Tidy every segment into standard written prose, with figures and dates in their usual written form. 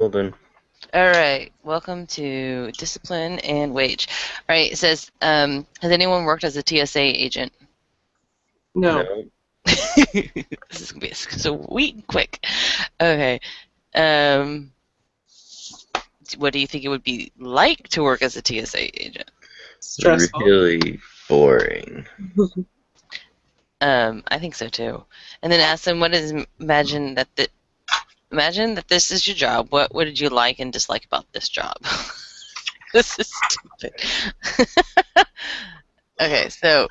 Golden. All right, welcome to Discipline and Wage. All right, it says, has anyone worked as a TSA agent? No. No. This is gonna be sweet and quick. Okay, um, what do you think it would be like to work as a TSA agent? Stressful. Really boring. I think so too. And then ask them, what is imagine that this is your job. What did you like and dislike about this job? This is stupid. Okay, so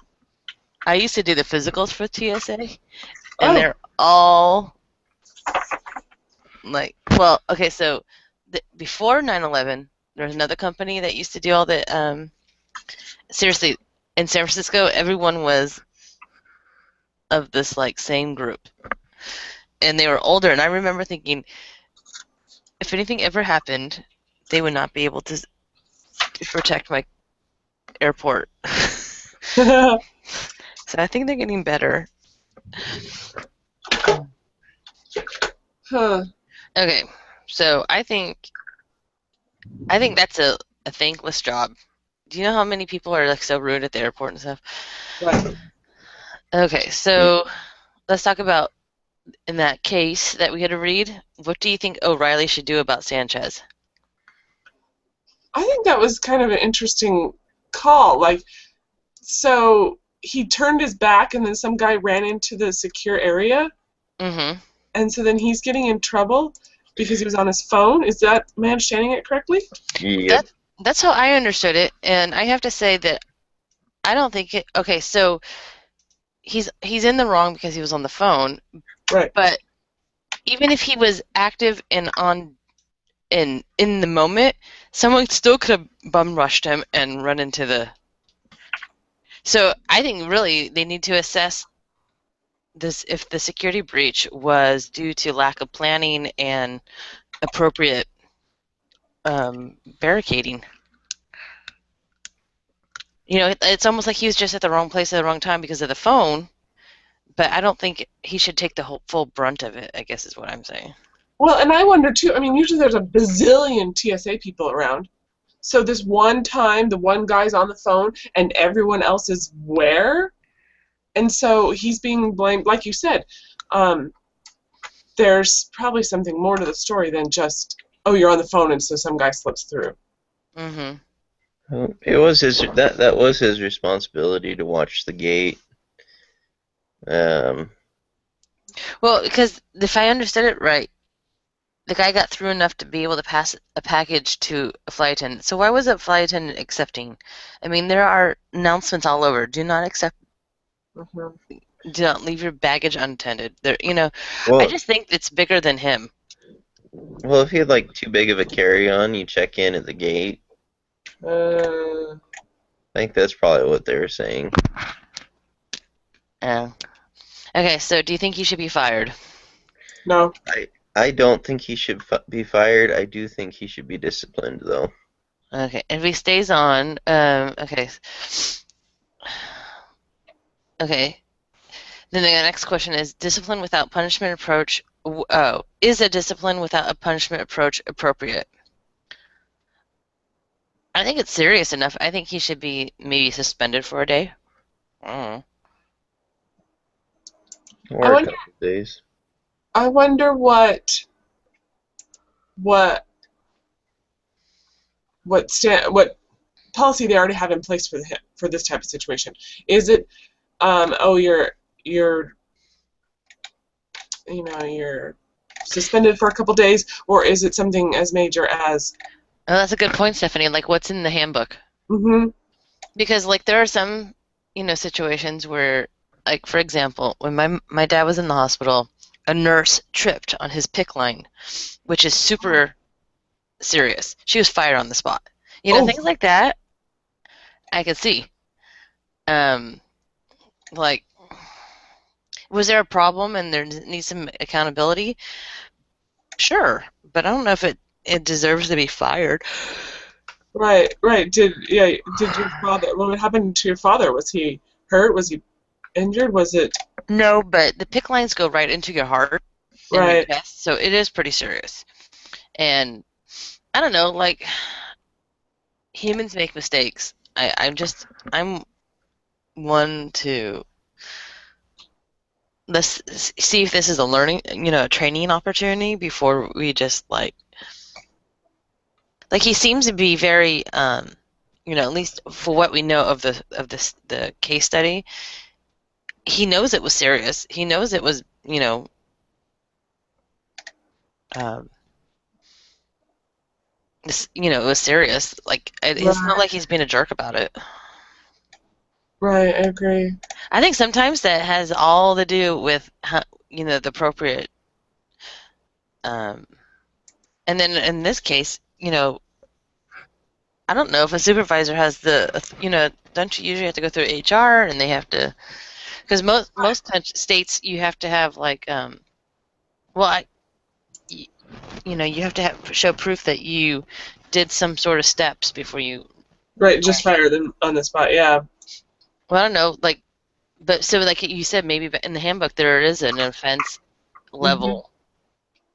I used to do the physicals for TSA, and Oh, they're all like, well, okay, so before 9/11, there was another company that used to do all the, seriously, in San Francisco, everyone was of this, like, same group. And they were older, and I remember thinking, if anything ever happened, they would not be able to protect my airport. So I think they're getting better. huh. Okay, so I think that's a thankless job. Do you know how many people are like so rude at the airport and stuff? Right. Okay, so let's talk about in that case that we had to read. What do you think O'Reilly should do about Sanchez? I think that was kind of an interesting call. Like, so he turned his back and then some guy ran into the secure area, Mm-hmm. and so then he's getting in trouble because he was on his phone. Is that, am I understanding it correctly? Yep. That's how I understood it, and I have to say that I don't think it. Okay, so he's in the wrong because he was on the phone, Right. but even if he was active and on in the moment, someone still could have bum rushed him and run into the. So I think really they need to assess this if the security breach was due to lack of planning and appropriate barricading. You know, it's almost like he was just at the wrong place at the wrong time because of the phone. But I don't think he should take the whole full brunt of it, I guess is what I'm saying. Well, and I wonder too. I mean, usually there's a bazillion TSA people around. So this one time, the one guy's on the phone and everyone else is where? And so he's being blamed, like you said. Um, there's probably something more to the story than just, oh, you're on the phone and so some guy slips through. Mm-hmm. It was his that was his responsibility to watch the gate. Um, Well, because if I understood it right, the guy got through enough to be able to pass a package to a flight attendant. So why was a flight attendant accepting? I mean, there are announcements all over. Do not accept. Mhm. Do not leave your baggage unattended. There, I well, just think it's bigger than him. well, if he had like too big of a carry-on, you check in at the gate. Uh, I think that's probably what they were saying. Oh. Okay, so do you think he should be fired? no. I don't think he should be fired. I do think he should be disciplined, though. Okay, if he stays on, okay, okay. Then the next question is discipline without punishment approach. Oh, is a discipline without a punishment approach appropriate? I think it's serious enough. I think he should be maybe suspended for a day. I I Or a wonder. couple of days. I wonder what what policy they already have in place for this type of situation. Is it, oh, you're you're suspended for a couple days, or is it something as major as? Oh, that's a good point, Stephanie. Like, what's in the handbook? Mm-hmm. Because, like, there are some, situations where, like, for example, when my dad was in the hospital, a nurse tripped on his PIC line, which is super serious. She was fired on the spot. Oh, Things like that, I could see. Um, like, was there a problem and there needs some accountability? Sure, but I don't know if it deserves to be fired. right, right. Did your father? What happened to your father? Was he hurt? Was he injured? Was it No, but the PIC lines go right into your heart and your right? chest, so it is pretty serious. And I don't know, like humans make mistakes. I'm one to let's see if this is a learning, a training opportunity before we just like he seems to be very at least for what we know of the case study, he knows it was serious. He knows it was, um, it was serious. Like it's not Right. like he's being a jerk about it. Right, I agree. I think sometimes that has all to do with the appropriate. Um, and then in this case, I don't know if a supervisor has don't you usually have to go through HR and they have to, because most states you have to have well, you have to show proof that you did some sort of steps before you. Right, just fire them on the spot. Yeah. Well, I don't know, but so like you said, maybe in the handbook there is an offense level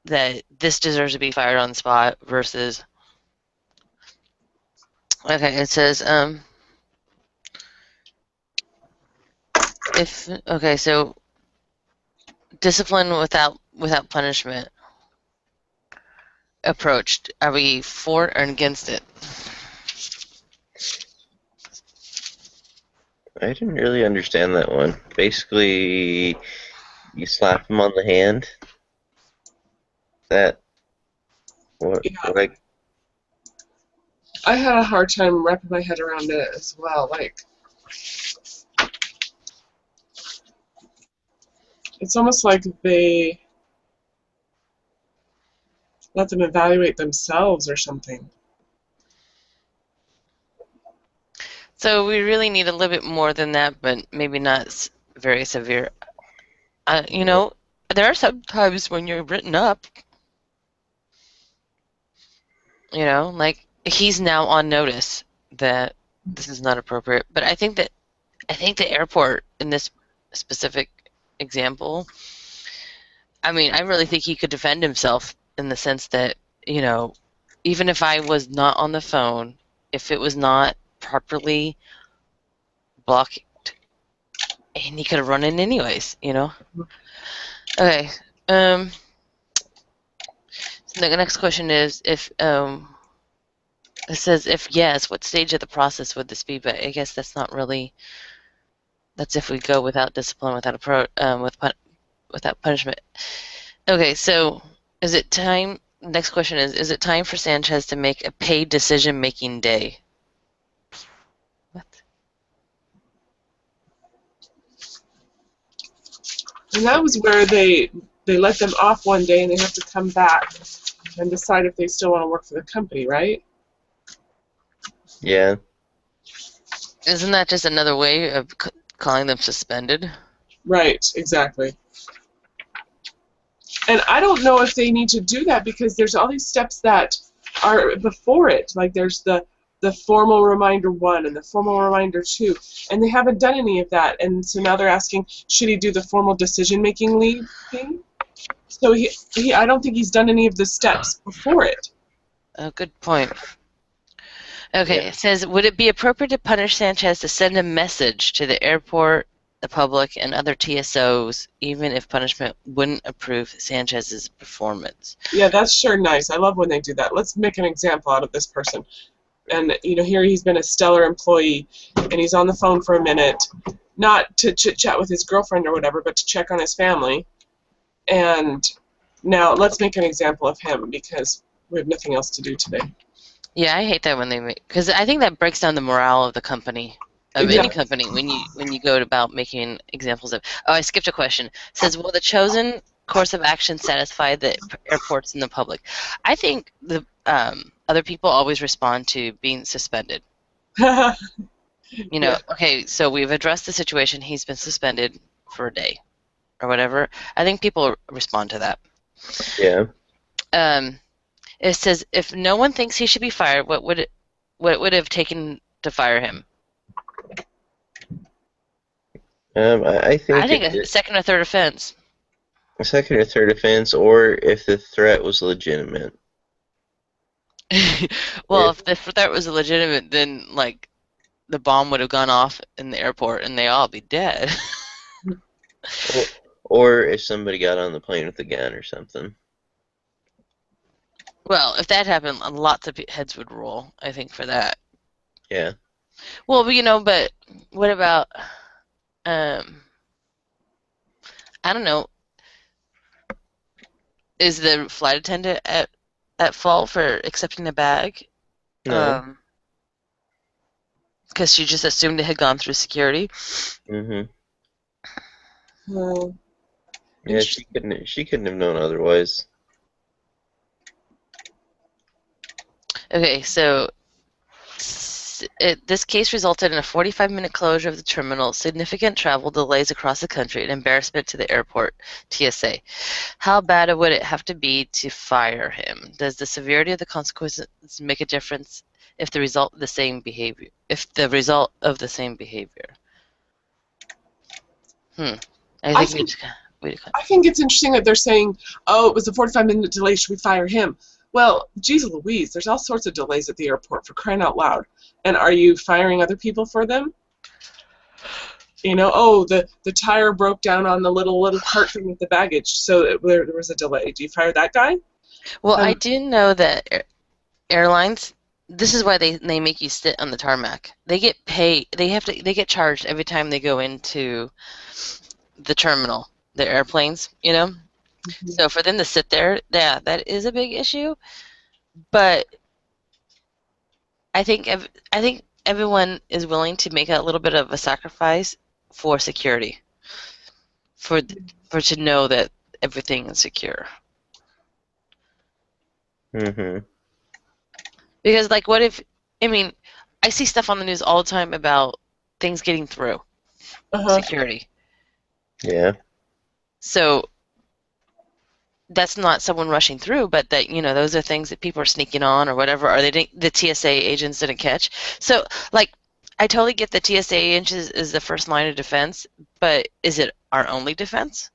that this deserves to be fired on the spot versus. Okay, it says if okay, so discipline without punishment approached. Are we for or against it? I didn't really understand that one. Basically, you slap him on the hand. That what? Yeah. Like, I had a hard time wrapping my head around it as well. Like, it's almost like they let them evaluate themselves or something. So we really need a little bit more than that, but maybe not very severe. There are some times when you're written up, like he's now on notice that this is not appropriate. But I think the airport in this specific example, I mean, I really think he could defend himself in the sense that, even if I was not on the phone, if it was not properly blocked, and he could have run in anyways, Okay. So the next question is if it says if yes, what stage of the process would this be? But I guess that's not really. That's if we go without discipline, without punishment. Okay, so is it time? Next question is it time for Sanchez to make a paid decision-making day? What? And that was where they let them off one day and they have to come back and decide if they still want to work for the company, right? yeah. Isn't that just another way of calling them suspended? Right, exactly. And I don't know if they need to do that because there's all these steps that are before it. Like there's the formal reminder 1 and the formal reminder 2, and they haven't done any of that. And so now they're asking, should he do the formal decision-making leave thing? So he I don't think he's done any of the steps before it. Oh, good point. Okay, Yeah. it says, would it be appropriate to punish Sanchez to send a message to the airport, the public, and other TSOs, even if punishment wouldn't approve Sanchez's performance? Yeah, that's sure nice. I love when they do that. Let's make an example out of this person. And, here he's been a stellar employee, and he's on the phone for a minute, not to chit-chat with his girlfriend or whatever, but to check on his family. And now let's make an example of him because we have nothing else to do today. Yeah, I hate that when they make, because I think that breaks down the morale of the company, of any company, when you go about making examples of. Oh, I skipped a question. It says, will the chosen course of action satisfy the airports and the public? I think the other people always respond to being suspended. Yeah. Okay, so we've addressed the situation. He's been suspended for a day, or whatever. I think people respond to that. Yeah. It says, if no one thinks he should be fired, what would it have taken to fire him? I think I think a second or third offense. a second or third offense, or if the threat was legitimate. Well, if the threat was legitimate, then like the bomb would have gone off in the airport and they all be dead. Or if somebody got on the plane with a gun or something. Well, if that happened, lots of heads would roll, I think, for that. Yeah. Well, but what about, um, I don't know, is the flight attendant at fault for accepting the bag? No. Because she just assumed it had gone through security. Mhm. Uh, Yeah, she couldn't have known otherwise. Okay, so this case resulted in a 45-minute closure of the terminal, significant travel delays across the country, and embarrassment to the airport TSA. How bad would it have to be to fire him? Does the severity of the consequences make a difference if the result of the same behavior? I I think think we I think it's interesting that they're saying, "Oh, it was a 45-minute delay. Should we fire him?" Well, geez Louise, there's all sorts of delays at the airport for crying out loud. And are you firing other people for them? Oh, the tire broke down on the little cart thing with the baggage, so there was a delay. Do you fire that guy? Well, I Um, do know that airlines. This is why they make you sit on the tarmac. They get paid. They get charged every time they go into the terminal, the airplanes. So for them to sit there, yeah, that is a big issue. But I think everyone is willing to make a little bit of a sacrifice for security, for for to know that everything is secure. Mhm. Because like, what if? I mean, I see stuff on the news all the time about things getting through uh-huh. security. Yeah. So that's not someone rushing through, but that those are things that people are sneaking on or whatever, or the TSA agents didn't catch. So like, I totally get the TSA agents is the first line of defense, but is it our only defense?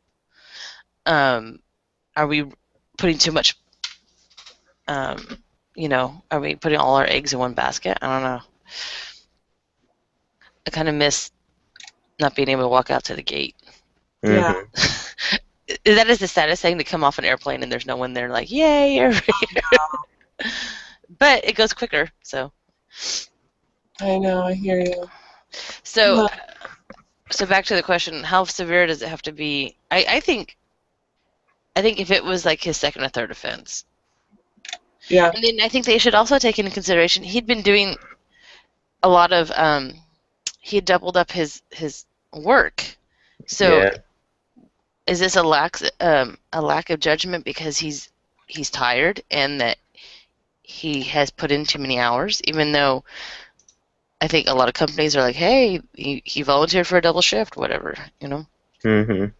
Are we putting too much? Are we putting all our eggs in one basket? I don't know. I kind of miss not being able to walk out to the gate. Yeah. Mhm. That is the saddest thing, to come off an airplane and there's no one there, like, yay, you're here. But it goes quicker, so. I know. I hear you. So, Uh, so back to the question: how severe does it have to be? I think if it was like his second or third offense, yeah. and then I think they should also take into consideration he'd been doing a lot of he had doubled up his work. So Yeah. is this a lack of judgment because he's tired and that he has put in too many hours, even though I think a lot of companies are like, hey, he volunteered for a double shift, whatever. Mhm.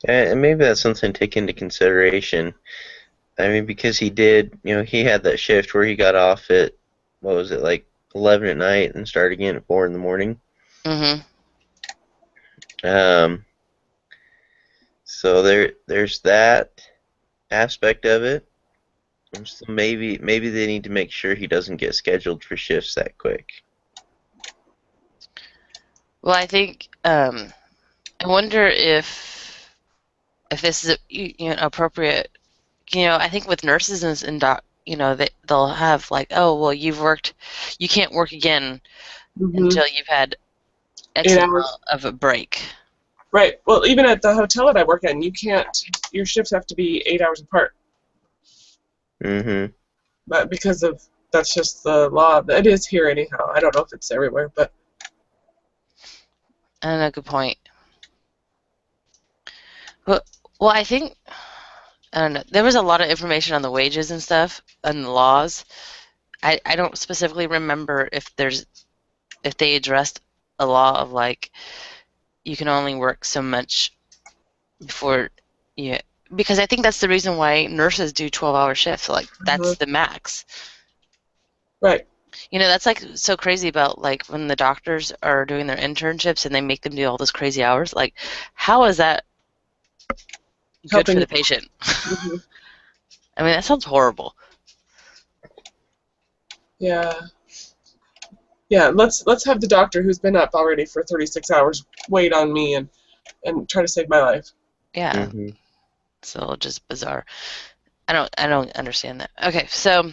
And maybe that's something to take into consideration. I mean, because he had that shift where he got off at, what was it, like 11 at night and started again at 4 in the morning. Mhm. Um, so there's that aspect of it. So maybe they need to make sure he doesn't get scheduled for shifts that quick. Well, I think I wonder if this is appropriate. I think with nurses and doc, they'll have like, oh well, you can't work again hmm until you've had X 8 hours. amount of a break. Right. Well, even at the hotel that I work at, you can't. Your shifts have to be 8 hours apart, Mhm. but because of that's just the law. It is here anyhow. I don't know if it's everywhere, but I don't know. Good point. Well, well, I think I don't know. There was a lot of information on the wages and stuff and the laws. I don't specifically remember if they addressed a law of like you can only work so much before you, because I think that's the reason why nurses do 12-hour shifts. Like uh that's the max. right. That's like so crazy about like when the doctors are doing their internships and they make them do all those crazy hours. Like, how is that good for Helping. the patient? Mhm. I mean, that sounds horrible. Yeah. Yeah, let's have the doctor who's been up already for 36 hours wait on me and try to save my life. Yeah, Mhm. it's all just bizarre. I don't understand that. Okay, so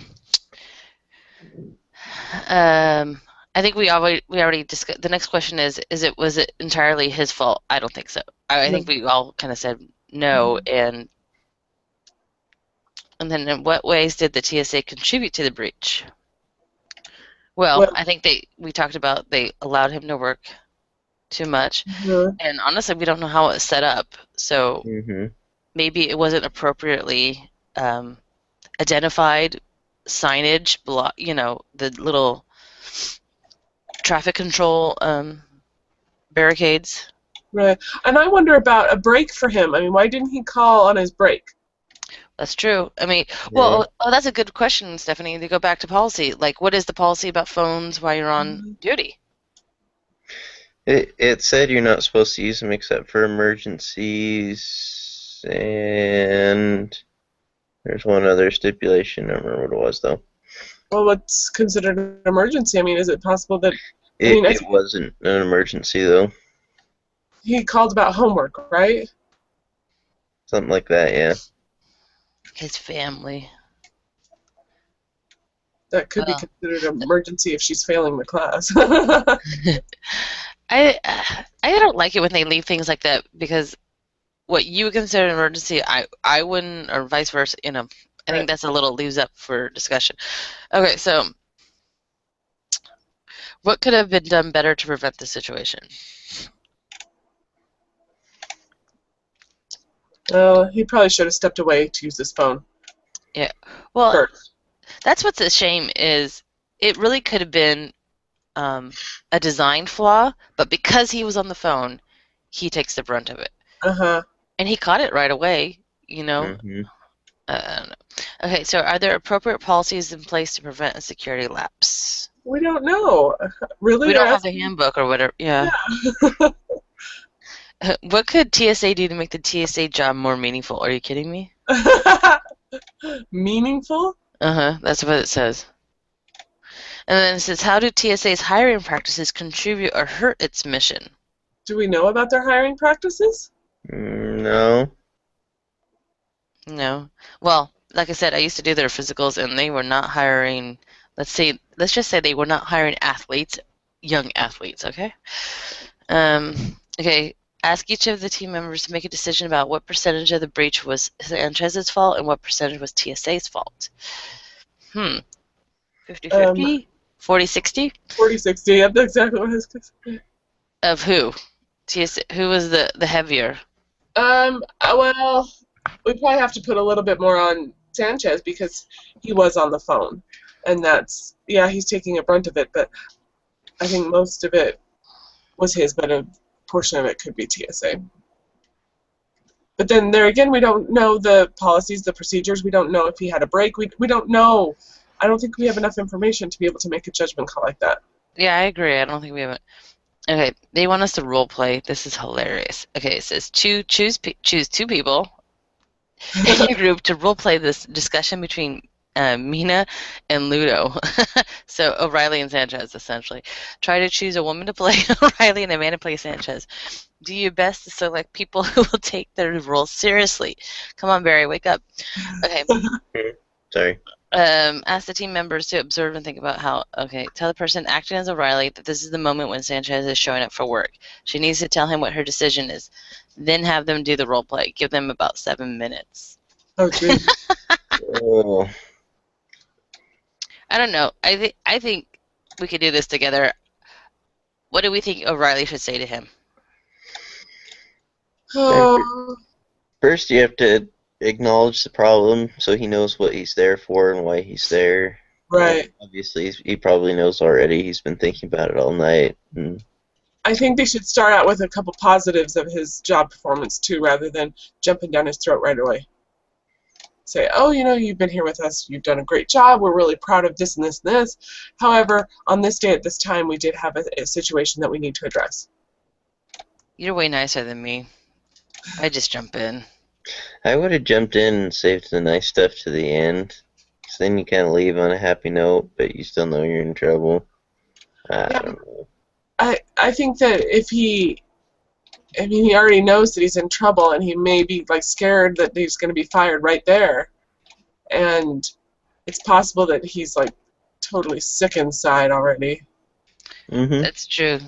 I think we already discussed. The next question is was it entirely his fault? I don't think so. I think we all kind of said no, and then in what ways did the TSA contribute to the breach? Well, Well, I think we talked about they allowed him to work too much, uh, and honestly, we don't know how it was set up. So Mhm. maybe it wasn't appropriately identified signage, the little traffic control barricades. right. And I wonder about a break for him. I mean, why didn't he call on his break? That's true. I mean, Yeah. well, oh, that's a good question, Stephanie. To go back to policy, like, what is the policy about phones while you're on duty? It said you're not supposed to use them except for emergencies, and there's one other stipulation. I don't remember what it was though. Well, what's considered an emergency? I mean, is it possible that, I It mean, I it think wasn't an emergency though. he called about homework, right? Something like that, yeah. His family. That could be Well, considered an emergency if she's failing the class. I don't like it when they leave things like that because what you would consider an emergency, I wouldn't, or vice versa. I think Right. that's a little leaves up for discussion. Okay, so what could have been done better to prevent the situation? Well, he probably should have stepped away to use his phone Yeah. Well, first. that's what's a shame is it really could have been a design flaw, but because he was on the phone, he takes the brunt of it, Uh-huh. and he caught it right away. You know. Mhm. I don't know. Okay, so are there appropriate policies in place to prevent a security lapse? We don't know. Really? We You're don't have the asking? handbook or whatever. Yeah. Yeah. What could TSA do to make the TSA job more meaningful? Are you kidding me? Meaningful? Uh-huh. That's what it says. And then it says, how do TSA's hiring practices contribute or hurt its mission? Do we know about their hiring practices? No. No. Well, like I said, I used to do their physicals, and they were not hiring. Let's just say they were not hiring athletes, young athletes. Okay. Okay. Ask each of the team members to make a decision about what percentage of the breach was Sanchez's fault and what percentage was TSA's fault. 50-50? 40-60? 40-60. That's exactly what I was going to say. Of who? TSA, who was the heavier? Well, we probably have to put a little bit more on Sanchez because he was on the phone. And that's, yeah, he's taking a brunt of it, but I think most of it was his, but a portion of it could be TSA. But then there again, we don't know the policies, the procedures. We don't know if he had a break. We don't know. I don't think we have enough information to be able to make a judgment call like that. Yeah, I agree. I don't think we have it. Okay, they want us to role play. This is hilarious. Okay, it says choose two people in your group to role play this discussion between Mina and Ludo. So O'Reilly and Sanchez, essentially. Try to choose a woman to play O'Reilly and a man to play Sanchez. Do your best to select people who will take their roles seriously. Come on, Barry, wake up. Okay. Sorry. Ask the team members to observe and think about tell the person acting as O'Reilly that this is the moment when Sanchez is showing up for work. She needs to tell him what her decision is. Then have them do the role play. Give them about 7 minutes. Oh, geez. Oh. I don't know. I think we could do this together. What do we think O'Reilly should say to him? Oh, First, you have to acknowledge the problem so he knows what he's there for and why he's there. right. Obviously, he probably knows already. He's been thinking about it all night. And I think they should start out with a couple positives of his job performance, too, rather than jumping down his throat right away. Say, oh, you've been here with us. You've done a great job. We're really proud of this and this and this. However, on this day at this time, we did have a situation that we need to address. You're way nicer than me. I just jump in. I would have jumped in and saved the nice stuff to the end. 'cause then you kind of leave on a happy note, but you still know you're in trouble. I Yeah, don't know. I think that if he, I mean, he already knows that he's in trouble, and he may be like scared that he's going to be fired right there, and it's possible that he's like totally sick inside already. Mhm. That's true.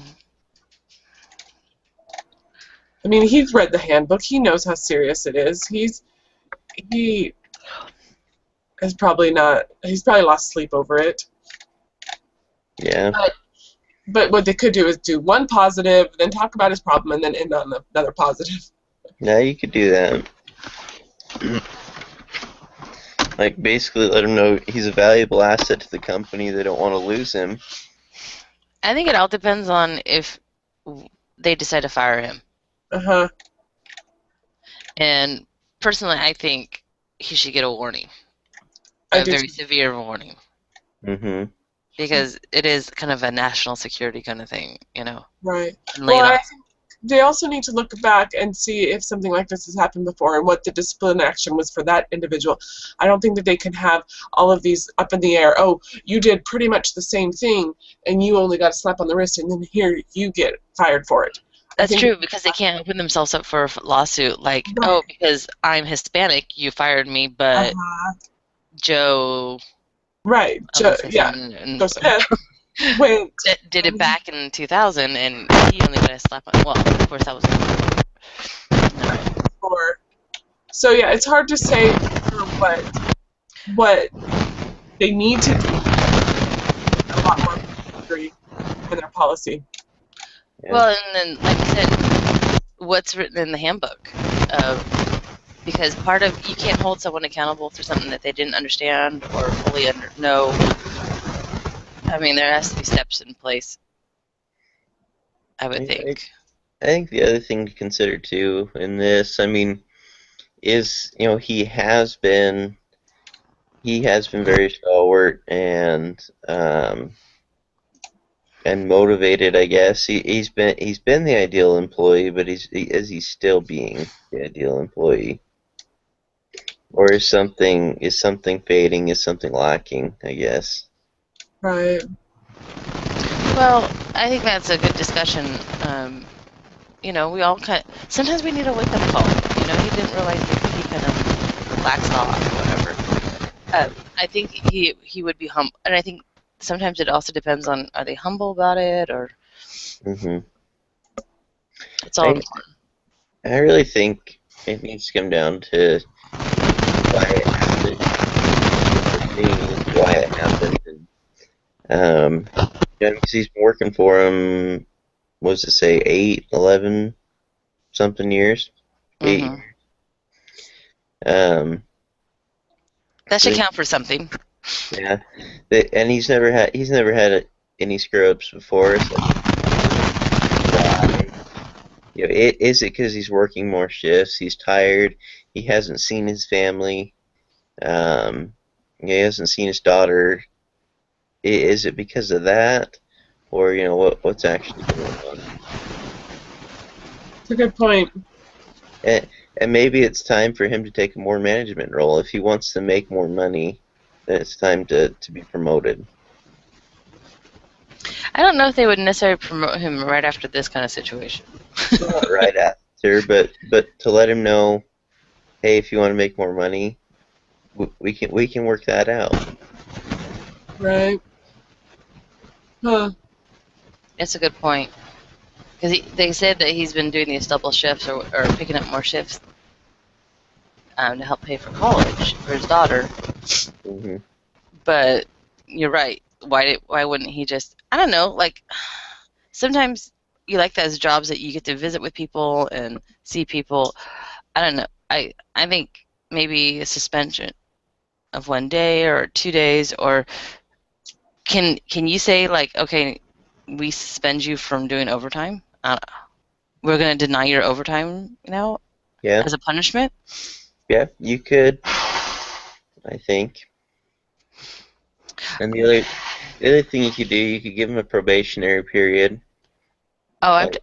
I mean, he's read the handbook. He knows how serious it is. He has probably not. He's probably lost sleep over it. Yeah. But what they could do is do one positive, then talk about his problem, and then end on another positive. Yeah, you could do that. Like basically let him know he's a valuable asset to the company. They don't want to lose him. I think it all depends on if they decide to fire him. Uh-huh. And personally, I think he should get a warning, I a do. very severe warning, Mhm. because it is kind of a national security kind of thing, Right. and Well, laid I off. think they also need to look back and see if something like this has happened before and what the discipline action was for that individual. I don't think that they can have all of these up in the air. Oh, you did pretty much the same thing, and you only got a slap on the wrist, and then here you get fired for it. I That's think. true, because they can't open themselves up for a lawsuit like, Right. oh, because I'm Hispanic, you fired me, but Uh-huh. Joe, Right. I'm gonna say Yeah. something, Joe Smith went. did it back in 2000, and he only got a slap on. Well, of course, that was no. For. So yeah, it's hard to say what they need to do a lot more agree in their policy. Yeah. Well, and then, like you said, what's written in the handbook? Because part of you can't hold someone accountable for something that they didn't understand or fully know. I mean, there has to be steps in place, I would think. I think the other thing to consider too in this, I mean, is he has been very stalwart and motivated. I guess he's been the ideal employee, but is he still being the ideal employee, or is something fading? Is something lacking? I guess. Right. Well, I think that's a good discussion. We all sometimes we need a wake-up call. He didn't realize that he kind of laxed off or whatever. I think he would be humble, and I think sometimes it also depends on, are they humble about it, or Hmm. it's all I important. I really think it needs to come down to why it happened. For me, why it happened. Because he's been working for him. What does it say? 8, 11 something years. 8. Hmm. Um, That should so count for something. yeah, and he's never had any screw ups before. So why? Is it because he's working more shifts? He's tired. He hasn't seen his family. Um, he hasn't seen his daughter. Is it because of that, or what's actually going on? It's a good point. And maybe it's time for him to take a more management role. If he wants to make more money, then it's time to be promoted. I don't know if they would necessarily promote him right after this kind of situation. Not right after, but to let him know, hey, if you want to make more money, we can work that out. Right. Huh. That's a good point. Because they said that he's been doing these double shifts or picking up more shifts to help pay for college for his daughter. Hmm. But you're right. Why wouldn't he just? I don't know. Like sometimes you like those jobs that you get to visit with people and see people. I don't know. I think maybe a suspension of 1 day or 2 days, or can you say, like, okay, we suspend you from doing overtime? We're going to deny your overtime now Yeah, as a punishment. yeah, you could, I think. And the other thing you could do, you could give him a probationary period. Oh, Like,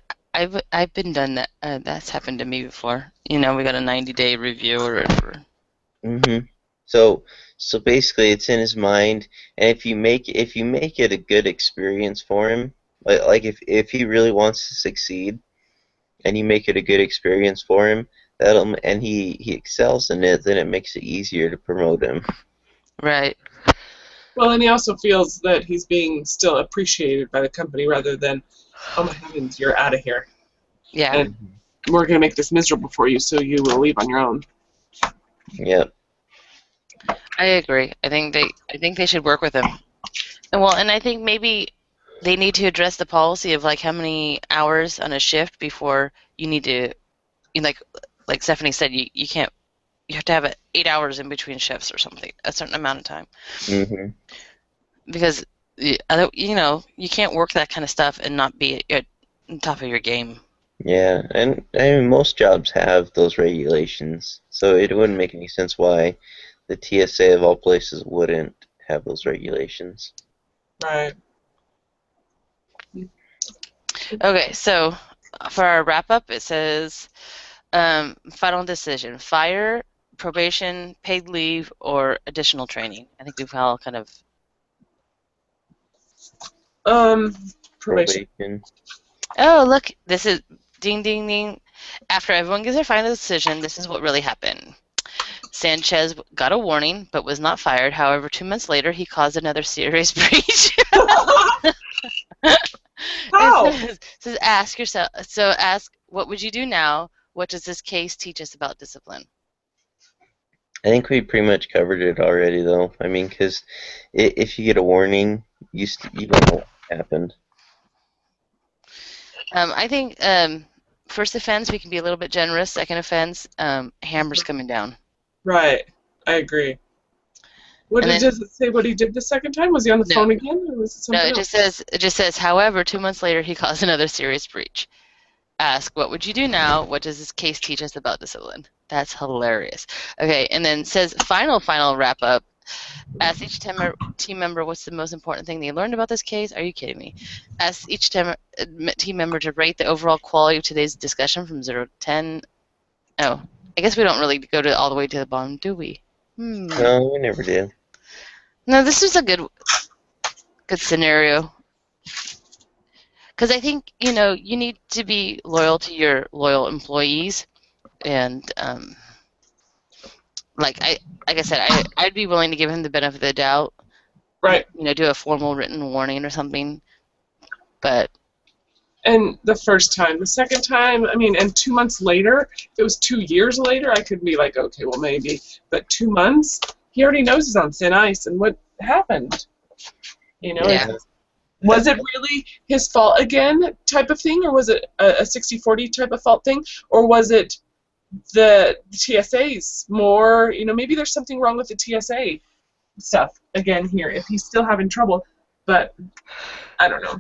I've been done that. That's happened to me before. We got a 90-day review or whatever. hmm So basically, it's in his mind, and if you make it a good experience for him, like if he really wants to succeed, and you make it a good experience for him, and he excels in it, then it makes it easier to promote him. Right. Well, and he also feels that he's being still appreciated by the company rather than, oh my heavens, you're out of here. Yeah. And we're going to make this miserable for you, so you will leave on your own. Yep. I agree. I think they should work with him. And I think maybe they need to address the policy of like how many hours on a shift before you need to, like Stephanie said, you can't, you have to have 8 hours in between shifts or something, a certain amount of time, hmm because you can't work that kind of stuff and not be on top of your game. Yeah, and I mean most jobs have those regulations, so it wouldn't make any sense why the TSA of all places wouldn't have those regulations. Right. Okay, so for our wrap up, it says final decision: fire, probation, paid leave, or additional training. I think we've all kind of. Probation. Probation. Oh, look, this is ding ding ding. After everyone gives their final decision, this is what really happened. Sanchez got a warning but was not fired. However, 2 months later, he caused another serious breach. How? It says, ask yourself. So ask, what would you do now? What does this case teach us about discipline? I think we pretty much covered it already, though. I mean, because if you get a warning, you don't know what happened. I think first offense we can be a little bit generous. Second offense, hammer's coming down. Right. I agree. Does it say what he did the second time? Was he on the phone again, or was it something else? It just says. However, 2 months later, he caused another serious breach. Ask, what would you do now? What does this case teach us about discipline? That's hilarious. Okay, and then says final wrap up. Ask each team member what's the most important thing they learned about this case. Are you kidding me? Ask each team member to rate the overall quality of today's discussion from 0 to 10. Oh, I guess we don't really go all the way to the bottom, do we? No, we never did. No, this is a good scenario. Because I think, you need to be loyal to your loyal employees. And, like I said, I'd be willing to give him the benefit of the doubt. Right. Do a formal written warning or something. But. And the first time. The second time, I mean, and 2 months later, if it was 2 years later, I could be like, okay, well, maybe. But 2 months? He already knows he's on thin ice, and what happened? Yeah. Was it really his fault again type of thing, or was it a 60-40 type of fault thing, or was it the TSA's more, maybe there's something wrong with the TSA stuff again here if he's still having trouble, but I don't know.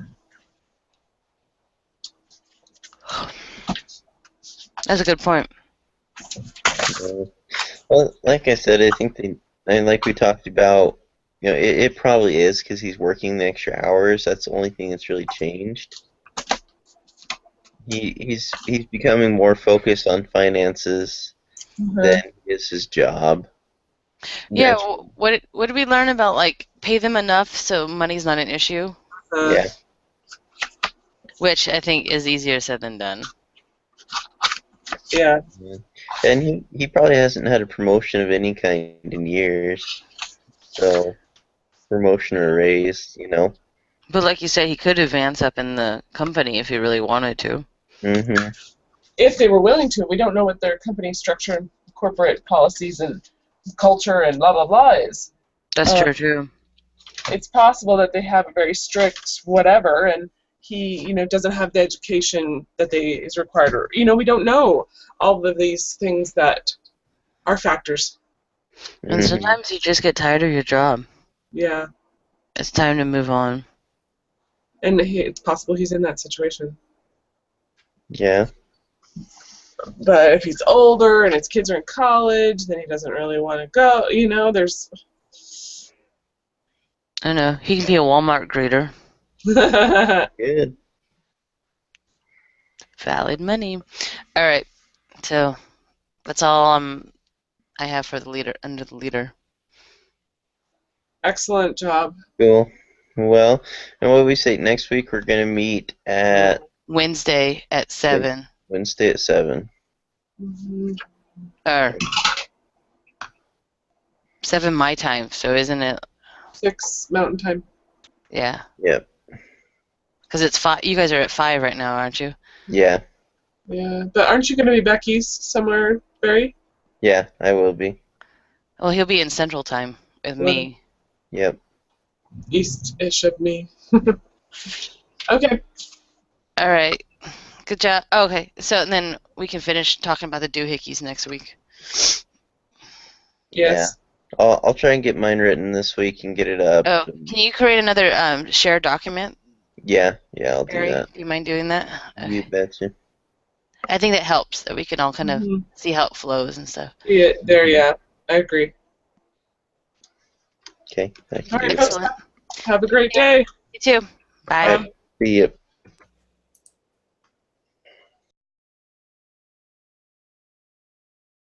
That's a good point. Well, like I said, I think and like we talked about, it probably is because he's working the extra hours. That's the only thing that's really changed. He's becoming more focused on finances than is his job. Yeah. What did we learn about, like, pay them enough so money's not an issue? Yeah. Which I think is easier said than done. Yeah. And he probably hasn't had a promotion of any kind in years. So, promotion or raise, But like you said, he could advance up in the company if he really wanted to. Mm-hmm. If they were willing to. We don't know what their company structure and corporate policies and culture and blah, blah, blah is. That's true, too. It's possible that they have a very strict whatever, and he, doesn't have the education that is required, or, we don't know all of these things that are factors. And sometimes you just get tired of your job. Yeah. It's time to move on. And it's possible he's in that situation. Yeah. But if he's older and his kids are in college, then he doesn't really want to go. There's... I know. He can be a Walmart greeter. Good. Valid money. All right. So that's all I have for the leader under the leader. Excellent job. Cool. Well, and what we say next week, we're gonna meet at Wednesday at 7. Wednesday at 7. Mhm. Or 7 my time, so isn't it? 6 Mountain Time. Yeah. Yep. Because it's 5. You guys are at 5 right now, aren't you? Yeah. Yeah, but aren't you going to be back east somewhere, Barry? Yeah, I will be. Well, he'll be in Central Time with me. Yep. East-ish of me. Okay. All right. Good job. Okay, so then we can finish talking about the doohickeys next week. Yes. I'll try and get mine written this week and get it up. Oh, can you create another shared document, Yeah, I'll do Barry? that. Do you mind doing that? You Okay. betcha. I think that helps, that we can all kind of Mhm. see how it flows and stuff. Yeah, there, yeah. I agree. Okay, thank All you. right, folks. Excellent. Have a great day. You too. Bye. Bye. See ya.